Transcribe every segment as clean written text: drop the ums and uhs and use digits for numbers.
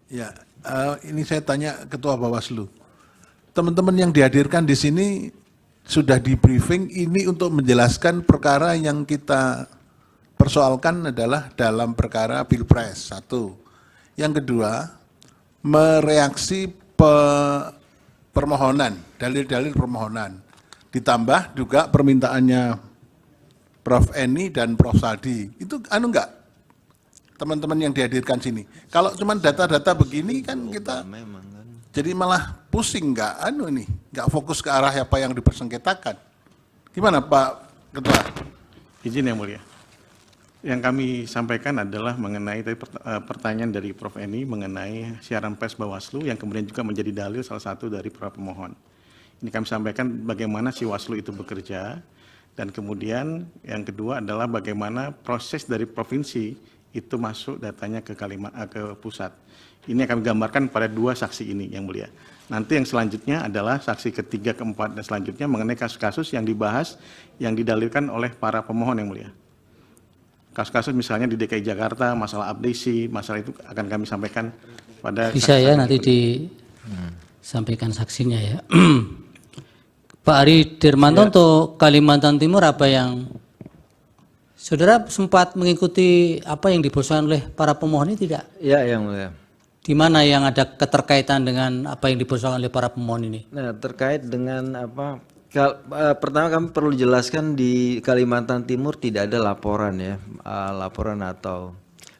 Ya, ini saya tanya Ketua Bawaslu. Teman-teman yang dihadirkan di sini sudah di briefing ini untuk menjelaskan perkara yang kita persoalkan adalah dalam perkara Pilpres, satu. Yang kedua, mereaksi permohonan, dalil-dalil permohonan. Ditambah juga permintaannya Prof. Eni dan Prof. Saldi. Itu enggak? Teman-teman yang dihadirkan sini. Kalau cuma data-data begini kan kita jadi malah pusing enggak fokus ke arah apa yang dipersengketakan. Gimana Pak Ketua? Izin yang mulia. Yang kami sampaikan adalah mengenai tadi pertanyaan dari Prof. Eni mengenai siaran pers Bawaslu yang kemudian juga menjadi dalil salah satu dari para pemohon. Ini kami sampaikan bagaimana si Waslu itu bekerja, dan kemudian yang kedua adalah bagaimana proses dari provinsi itu masuk datanya ke pusat. Ini yang kami gambarkan pada dua saksi ini yang mulia. Nanti yang selanjutnya adalah saksi ketiga, keempat, dan selanjutnya mengenai kasus-kasus yang dibahas, yang didalilkan oleh para pemohon yang mulia. Kasus-kasus misalnya di DKI Jakarta, masalah abdesi, masalah itu akan kami sampaikan pada... Bisa ya nanti disampaikan saksinya ya. Pak Ari Dirmanto ya. Untuk Kalimantan Timur apa yang... Saudara sempat mengikuti apa yang dibocorkan oleh para pemohon ini tidak? Ya, yang mulia. Di mana yang ada keterkaitan dengan apa yang dibocorkan oleh para pemohon ini? Nah, terkait dengan apa? Pertama kami perlu jelaskan di Kalimantan Timur tidak ada laporan ya,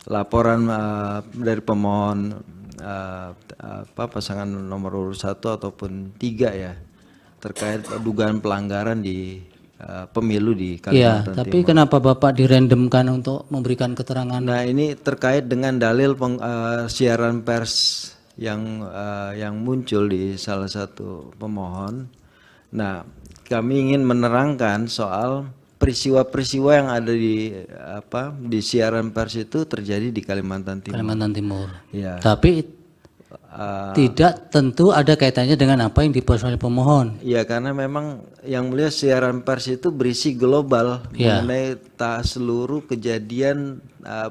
laporan dari pemohon pasangan nomor urut 1 ataupun 3 ya, terkait dugaan pelanggaran di pemilu di Kalimantan Timur. Tapi kenapa Bapak dirandomkan untuk memberikan keterangan? Nah, ini terkait dengan dalil siaran pers yang muncul di salah satu pemohon. Nah, kami ingin menerangkan soal peristiwa-peristiwa yang ada di siaran pers itu terjadi di Kalimantan Timur. Kalimantan Timur. Ya. Tapi tidak tentu ada kaitannya dengan apa yang dibocorkan oleh pemohon. Iya, karena memang yang mulia siaran pers itu berisi global mengenai seluruh kejadian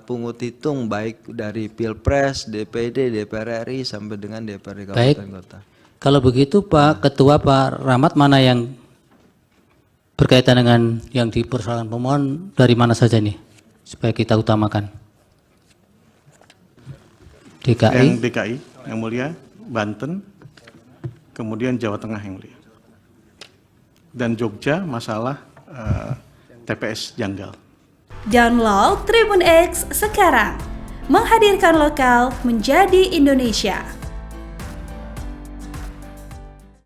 pungut hitung baik dari Pilpres, DPD, DPR RI sampai dengan DPRD Kabupaten Kota. Kalau begitu Pak Ketua, Pak Rahmat, mana yang berkaitan dengan yang dipersoalkan pemohon dari mana saja nih supaya kita utamakan? DKI. Yang DKI yang mulia, Banten, kemudian Jawa Tengah yang mulia, dan Jogja masalah TPS janggal. Download Tribun X sekarang, menghadirkan lokal menjadi Indonesia.